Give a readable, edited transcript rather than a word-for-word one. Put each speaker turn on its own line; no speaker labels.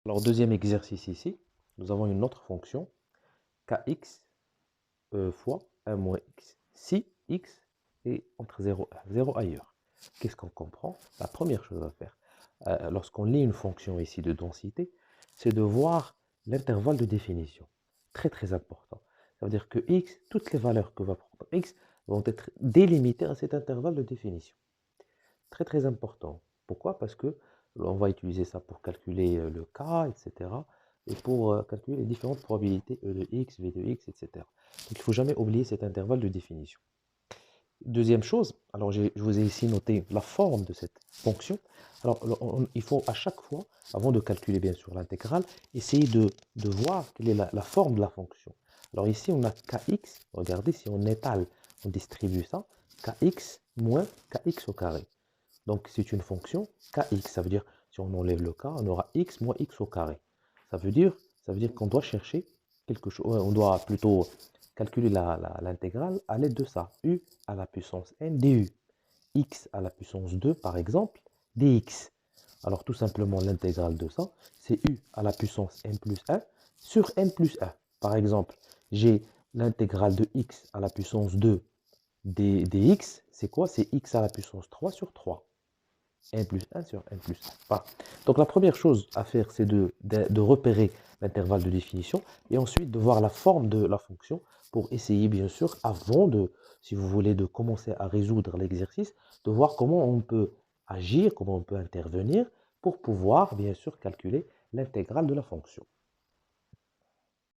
Alors, deuxième exercice ici, nous avons une autre fonction, kx fois 1 moins x, si x est entre 0 et 1, 0 ailleurs. Qu'est-ce qu'on comprend? La première chose à faire, lorsqu'on lit une fonction ici de densité, c'est de voir l'intervalle de définition. Très très important. Ça veut dire que x, toutes les valeurs que va prendre x vont être délimitées à cet intervalle de définition. Très très important. Pourquoi? Parce que on va utiliser ça pour calculer le k, etc. Et pour calculer les différentes probabilités E de x, V de x, etc. Donc il ne faut jamais oublier cet intervalle de définition. Deuxième chose, alors je vous ai ici noté la forme de cette fonction. Alors il faut à chaque fois, avant de calculer bien sûr l'intégrale, essayer de voir quelle est la forme de la fonction. Alors ici on a kx, regardez si on étale, on distribue ça, kx moins kx au carré. Donc, c'est une fonction kx. Ça veut dire, si on enlève le k, on aura x moins x au carré. Ça veut dire, ça veut dire qu'on doit chercher quelque chose. On doit plutôt calculer l'intégrale à l'aide de ça. U à la puissance n du. X à la puissance 2, par exemple, dx. Alors, tout simplement, l'intégrale de ça, c'est u à la puissance n plus 1 sur n plus 1. Par exemple, j'ai l'intégrale de x à la puissance 2 dx. C'est quoi? C'est x à la puissance 3 sur 3. N plus 1 sur N plus 1. Voilà. Donc la première chose à faire, c'est de repérer l'intervalle de définition et ensuite de voir la forme de la fonction pour essayer, bien sûr, avant de, si vous voulez, de commencer à résoudre l'exercice, de voir comment on peut agir, comment on peut intervenir pour pouvoir, bien sûr, calculer l'intégrale de la fonction.